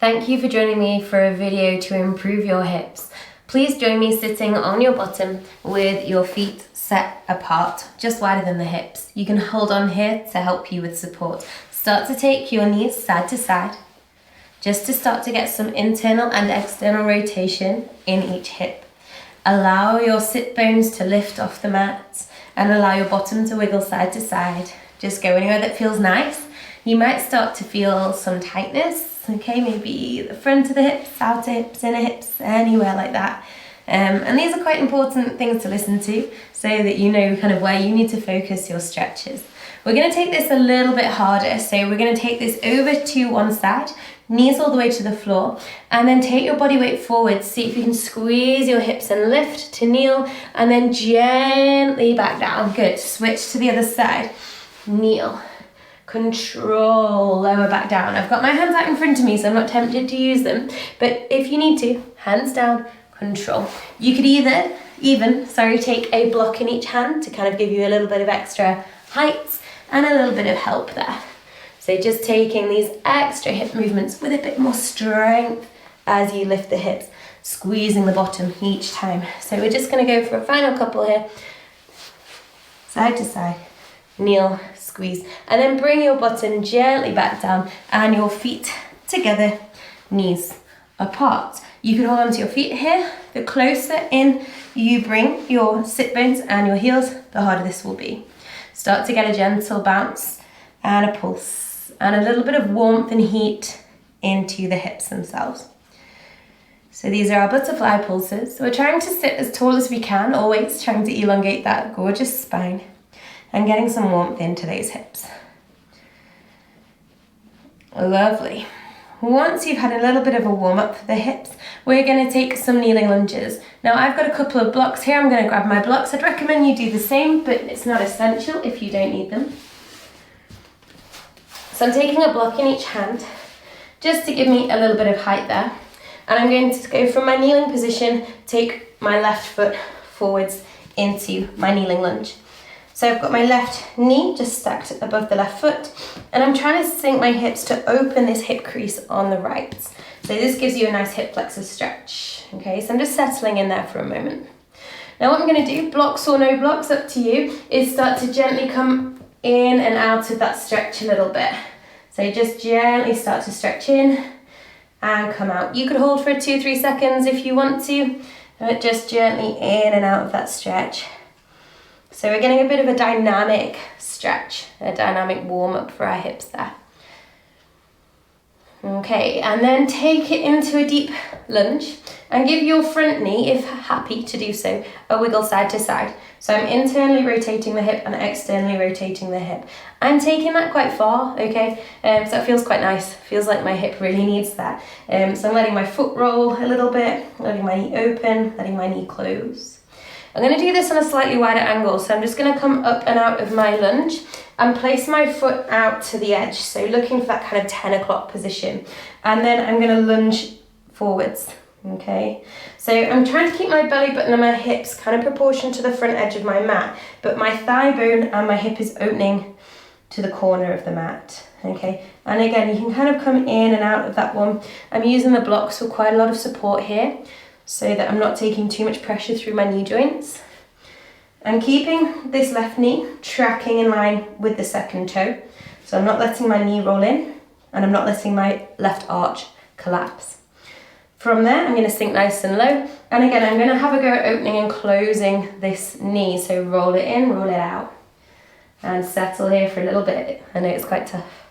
Thank you for joining me for a video to improve your hips. Please join me sitting on your bottom with your feet set apart, just wider than the hips. You can hold on here to help you with support. Start to take your knees side to side, just to start to get some internal and external rotation in each hip. Allow your sit bones to lift off the mat and allow your bottom to wiggle side to side. Just go anywhere that feels nice. You might start to feel some tightness, okay, maybe the front of the hips, outer hips, inner hips, anywhere like that. And these are quite important things to listen to so that you know kind of where you need to focus your stretches. We're going to take this a little bit harder, so we're going to take this over to one side, knees all the way to the floor, and then take your body weight forward. See if you can squeeze your hips and lift to kneel, and then gently back down. Good. Switch to the other side. Kneel. Control, lower back down. I've got my hands out in front of me, so I'm not tempted to use them, but if you need to, hands down, control. You could even take a block in each hand to kind of give you a little bit of extra height and a little bit of help there. So just taking these extra hip movements with a bit more strength as you lift the hips, squeezing the bottom each time. So we're just going to go for a final couple here. Side to side, kneel, squeeze, and then bring your bottom gently back down and your feet together, knees apart. You can hold onto your feet here. The closer in you bring your sit bones and your heels, the harder this will be. Start to get a gentle bounce and a pulse and a little bit of warmth and heat into the hips themselves. So these are our butterfly pulses. So we're trying to sit as tall as we can, always trying to elongate that gorgeous spine and getting some warmth into those hips. Lovely. Once you've had a little bit of a warm up for the hips, we're going to take some kneeling lunges. Now I've got a couple of blocks here. I'm going to grab my blocks. I'd recommend you do the same, but it's not essential if you don't need them. So I'm taking a block in each hand just to give me a little bit of height there. And I'm going to go from my kneeling position, take my left foot forwards into my kneeling lunge. So I've got my left knee just stacked above the left foot, and I'm trying to sink my hips to open this hip crease on the right. So this gives you a nice hip flexor stretch. Okay, so I'm just settling in there for a moment. Now what I'm going to do, blocks or no blocks, up to you, is start to gently come in and out of that stretch a little bit. So just gently start to stretch in and come out. You could hold for 2-3 seconds if you want to, but just gently in and out of that stretch. So we're getting a bit of a dynamic stretch, a dynamic warm up for our hips there. Okay, and then take it into a deep lunge and give your front knee, if happy to do so, a wiggle side to side. So I'm internally rotating the hip and externally rotating the hip. I'm taking that quite far, okay? So that feels quite nice. Feels like my hip really needs that. So I'm letting my foot roll a little bit, letting my knee open, letting my knee close. I'm going to do this on a slightly wider angle, so I'm just going to come up and out of my lunge and place my foot out to the edge, so looking for that kind of 10 o'clock position. And then I'm going to lunge forwards, okay? So I'm trying to keep my belly button and my hips kind of proportioned to the front edge of my mat, but my thigh bone and my hip is opening to the corner of the mat, okay? And again, you can kind of come in and out of that one. I'm using the blocks for quite a lot of support here, so that I'm not taking too much pressure through my knee joints. I'm keeping this left knee tracking in line with the second toe. So I'm not letting my knee roll in, and I'm not letting my left arch collapse. From there, I'm going to sink nice and low. And again, I'm going to have a go at opening and closing this knee. So roll it in, roll it out. And settle here for a little bit. I know it's quite tough.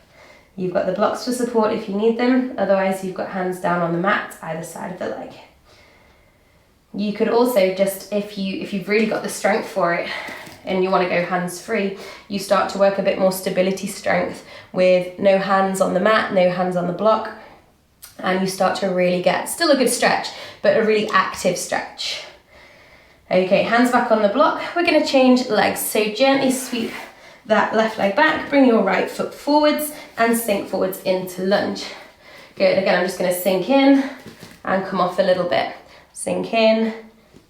You've got the blocks for support if you need them. Otherwise, you've got hands down on the mat, either side of the leg. You could also just, if you've really got the strength for it and you want to go hands free, you start to work a bit more stability strength with no hands on the mat, no hands on the block, and you start to really get still a good stretch, but a really active stretch. Okay, hands back on the block. We're going to change legs. So gently sweep that left leg back, bring your right foot forwards and sink forwards into lunge. Good, again, I'm just going to sink in and come off a little bit. Sink in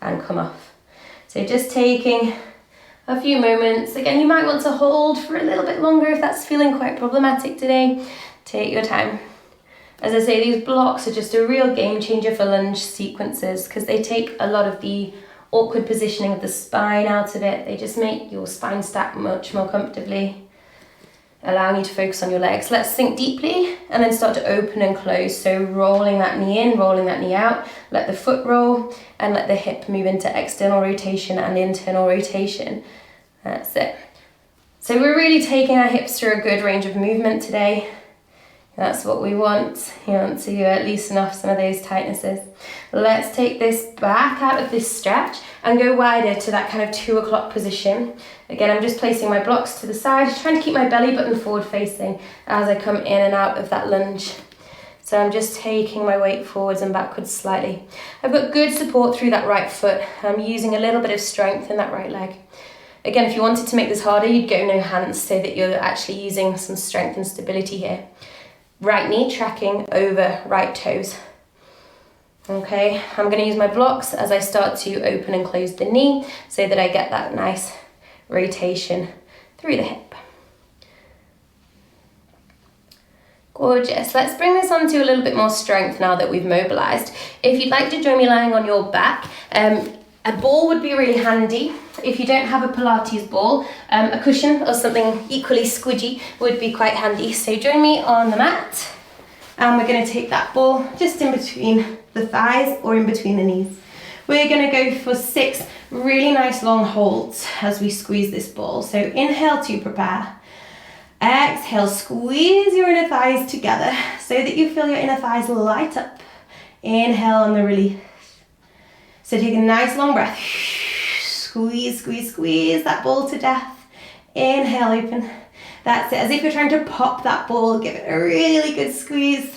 and come off. So just taking a few moments. Again, you might want to hold for a little bit longer if that's feeling quite problematic today. Take your time. As I say, these blocks are just a real game changer for lunge sequences because they take a lot of the awkward positioning of the spine out of it. They just make your spine stack much more comfortably, allowing you to focus on your legs. Let's sink deeply and then start to open and close. So rolling that knee in, rolling that knee out, let the foot roll and let the hip move into external rotation and internal rotation. That's it. So we're really taking our hips through a good range of movement today. That's what we want. You want to loosen off some of those tightnesses. Let's take this back out of this stretch and go wider to that kind of 2 o'clock position. Again, I'm just placing my blocks to the side, trying to keep my belly button forward facing as I come in and out of that lunge. So I'm just taking my weight forwards and backwards slightly. I've got good support through that right foot. I'm using a little bit of strength in that right leg. Again, if you wanted to make this harder, you'd go no hands so that you're actually using some strength and stability here. Right knee tracking over right toes. Okay, I'm going to use my blocks as I start to open and close the knee so that I get that nice rotation through the hip. Gorgeous. Let's bring this on to a little bit more strength now that we've mobilized. If you'd like to join me lying on your back, a ball would be really handy. If you don't have a Pilates ball, a cushion or something equally squidgy would be quite handy. So join me on the mat and we're going to take that ball just in between the thighs or in between the knees. We're going to go for 6 really nice long holds as we squeeze this ball. So inhale to prepare. Exhale, squeeze your inner thighs together so that you feel your inner thighs light up. Inhale and the release. So take a nice long breath. Squeeze, squeeze, squeeze that ball to death. Inhale, open. That's it. As if you're trying to pop that ball, give it a really good squeeze.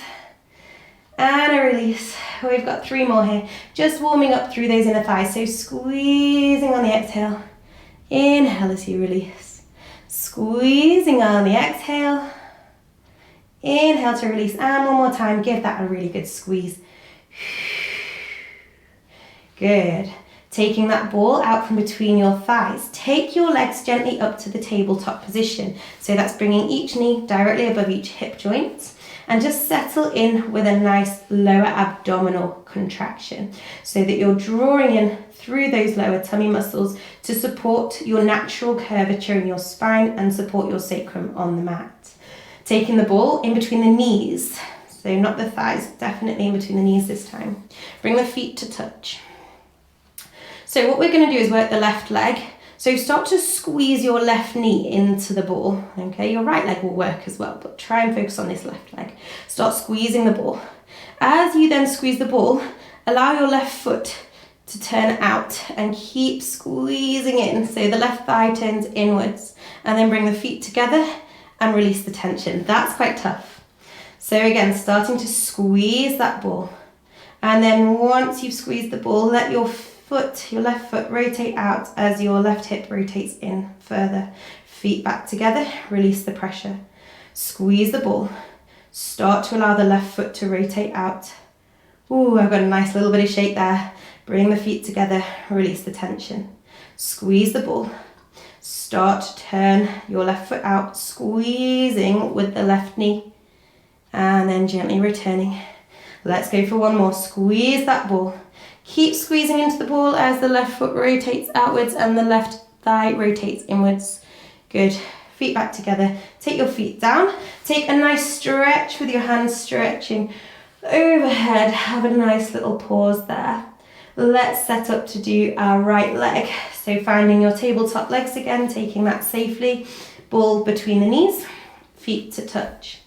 And a release. We've got 3 more here. Just warming up through those inner thighs. So squeezing on the exhale. Inhale as you release. Squeezing on the exhale. Inhale to release. And one more time, give that a really good squeeze. Good. Taking that ball out from between your thighs. Take your legs gently up to the tabletop position. So that's bringing each knee directly above each hip joint. And just settle in with a nice lower abdominal contraction so that you're drawing in through those lower tummy muscles to support your natural curvature in your spine and support your sacrum on the mat. Taking the ball in between the knees. So not the thighs, definitely in between the knees this time. Bring the feet to touch. So what we're going to do is work the left leg. So start to squeeze your left knee into the ball. Okay, your right leg will work as well, but try and focus on this left leg. Start squeezing the ball. As you then squeeze the ball, allow your left foot to turn out and keep squeezing in. So the left thigh turns inwards and then bring the feet together and release the tension. That's quite tough. So again, starting to squeeze that ball. And then once you've squeezed the ball, let your left foot rotate out as your left hip rotates in further. Feet back together, release the pressure. Squeeze the ball. Start to allow the left foot to rotate out. Ooh, I've got a nice little bit of shake there. Bring the feet together, release the tension. Squeeze the ball. Start to turn your left foot out, squeezing with the left knee. And then gently returning. Let's go for one more. Squeeze that ball. Keep squeezing into the ball as the left foot rotates outwards and the left thigh rotates inwards. Good. Feet back together. Take your feet down. Take a nice stretch with your hands stretching overhead. Have a nice little pause there. Let's set up to do our right leg. So finding your tabletop legs again, taking that safely. Ball between the knees, feet to touch.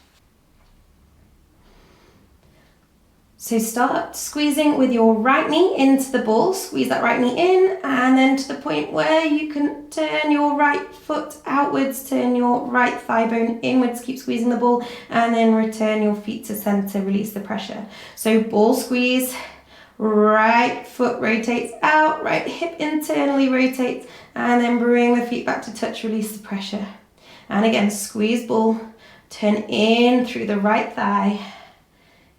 So start squeezing with your right knee into the ball, squeeze that right knee in, and then to the point where you can turn your right foot outwards, turn your right thigh bone inwards, keep squeezing the ball, and then return your feet to center, release the pressure. So ball squeeze, right foot rotates out, right hip internally rotates, and then bring the feet back to touch, release the pressure. And again, squeeze ball, turn in through the right thigh.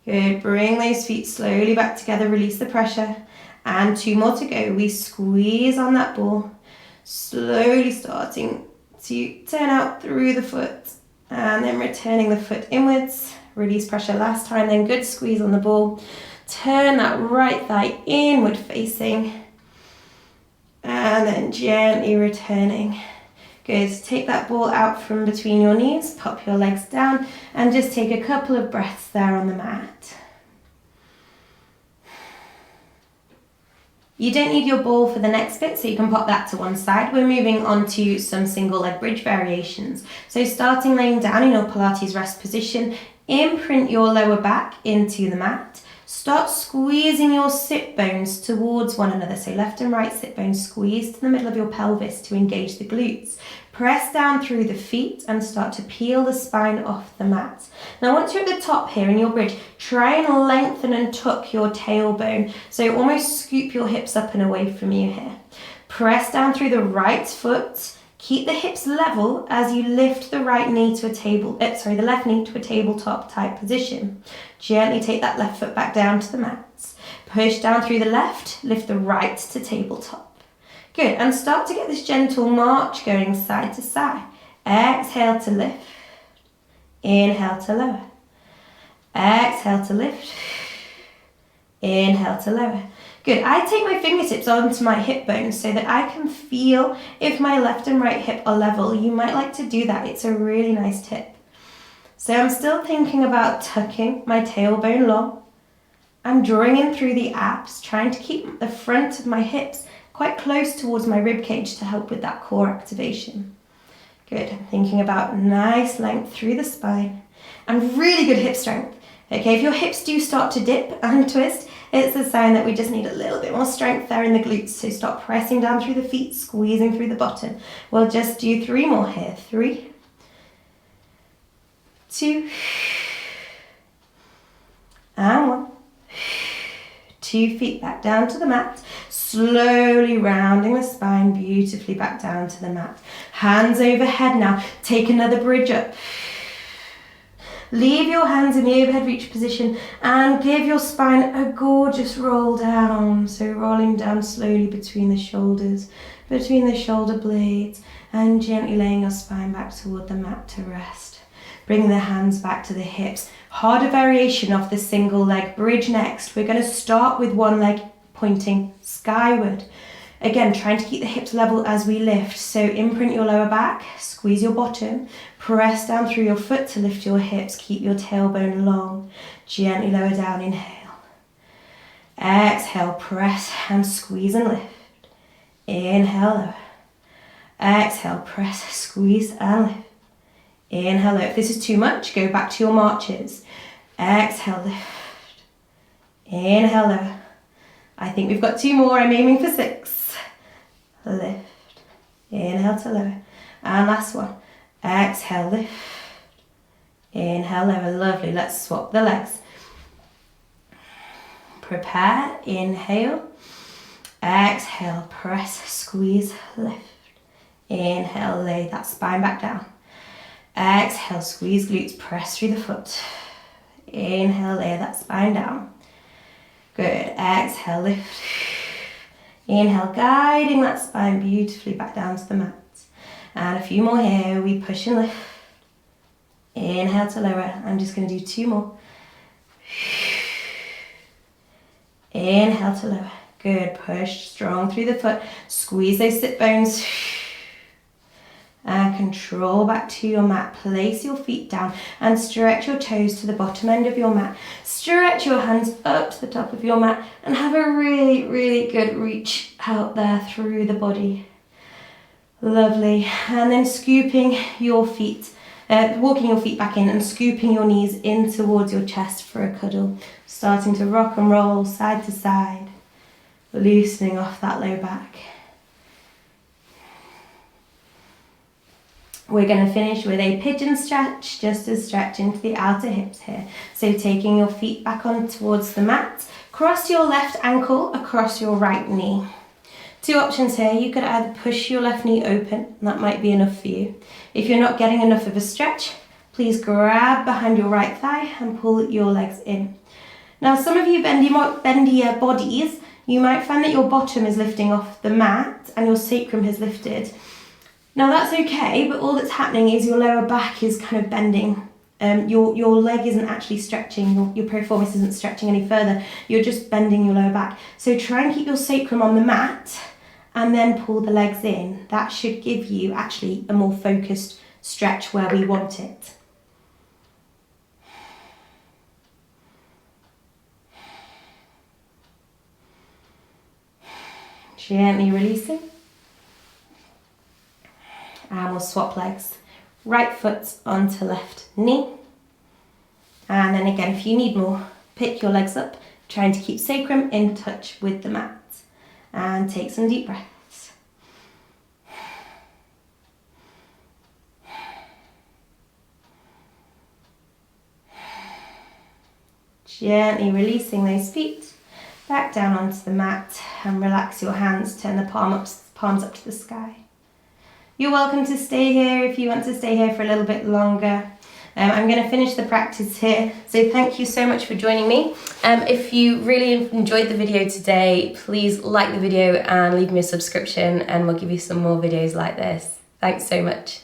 Good, bring those feet slowly back together, release the pressure. And 2 more to go. We squeeze on that ball, slowly starting to turn out through the foot and then returning the foot inwards, release pressure last time, then good squeeze on the ball. Turn that right thigh inward facing, and then gently returning. Good, take that ball out from between your knees, pop your legs down, and just take a couple of breaths there on the mat. You don't need your ball for the next bit, so you can pop that to one side. We're moving on to some single leg bridge variations. So starting laying down in your Pilates rest position, imprint your lower back into the mat. Start squeezing your sit bones towards one another. So left and right sit bones squeeze to the middle of your pelvis to engage the glutes. Press down through the feet and start to peel the spine off the mat. Now once you're at the top here in your bridge, try and lengthen and tuck your tailbone. So almost scoop your hips up and away from you here. Press down through the right foot. Keep the hips level as you lift the right knee to the left knee to a tabletop type position. Gently take that left foot back down to the mat. Push down through the left, lift the right to tabletop. Good, and start to get this gentle march going side to side. Exhale to lift. Inhale to lower. Exhale to lift. Inhale to lower. Good, I take my fingertips onto my hip bones so that I can feel if my left and right hip are level. You might like to do that, it's a really nice tip. So I'm still thinking about tucking my tailbone long. I'm drawing in through the abs, trying to keep the front of my hips quite close towards my rib cage to help with that core activation. Good, I'm thinking about nice length through the spine and really good hip strength. Okay, if your hips do start to dip and twist, it's a sign that we just need a little bit more strength there in the glutes. So stop pressing down through the feet, squeezing through the bottom. We'll just do 3 more here. 3, 2, and 1. 2 feet back down to the mat. Slowly rounding the spine beautifully back down to the mat. Hands overhead now. Take another bridge up. Leave your hands in the overhead reach position and give your spine a gorgeous roll down. So rolling down slowly between the shoulders, between the shoulder blades, and gently laying your spine back toward the mat to rest. Bring the hands back to the hips. Harder variation of the single leg bridge next. We're going to start with one leg pointing skyward. Again, trying to keep the hips level as we lift. So imprint your lower back, squeeze your bottom, press down through your foot to lift your hips, keep your tailbone long. Gently lower down, inhale. Exhale, press and squeeze and lift. Inhale, lower. Exhale, press, squeeze and lift. Inhale, lower. If this is too much, go back to your marches. Exhale, lift. Inhale, lower. I think we've got 2 more. I'm aiming for 6. Lift. Inhale to lower. And last one. Exhale, lift. Inhale, lower. Lovely. Let's swap the legs. Prepare. Inhale. Exhale. Press. Squeeze. Lift. Inhale. Lay that spine back down. Exhale. Squeeze glutes. Press through the foot. Inhale. Lay that spine down. Good. Exhale. Lift. Inhale, guiding that spine beautifully back down to the mat. And a few more here. We push and lift. Inhale to lower. I'm just going to do 2 more. Inhale to lower. Good. Push strong through the foot. Squeeze those sit bones. And control back to your mat. Place your feet down and stretch your toes to the bottom end of your mat. Stretch your hands up to the top of your mat and have a really, really good reach out there through the body. Lovely. And then scooping your feet, walking your feet back in and scooping your knees in towards your chest for a cuddle. Starting to rock and roll side to side, loosening off that low back. We're going to finish with a pigeon stretch, just to stretch into the outer hips here. So taking your feet back on towards the mat, cross your left ankle across your right knee. 2 options here. You could either push your left knee open, and that might be enough for you. If you're not getting enough of a stretch, please grab behind your right thigh and pull your legs in. Now, some of you bendier bodies, you might find that your bottom is lifting off the mat and your sacrum has lifted. Now that's okay, but all that's happening is your lower back is kind of bending your leg isn't actually stretching, your piriformis isn't stretching any further, you're just bending your lower back. So try and keep your sacrum on the mat and then pull the legs in. That should give you actually a more focused stretch where we want it. Gently releasing. And we'll swap legs. Right foot onto left knee. And then again, if you need more, pick your legs up, trying to keep sacrum in touch with the mat. And take some deep breaths. Gently releasing those feet back down onto the mat and relax your hands, turn the palms up to the sky. You're welcome to stay here if you want to stay here for a little bit longer. I'm going to finish the practice here, so thank you so much for joining me. If you really enjoyed the video today, please like the video and leave me a subscription, and we'll give you some more videos like this. Thanks so much.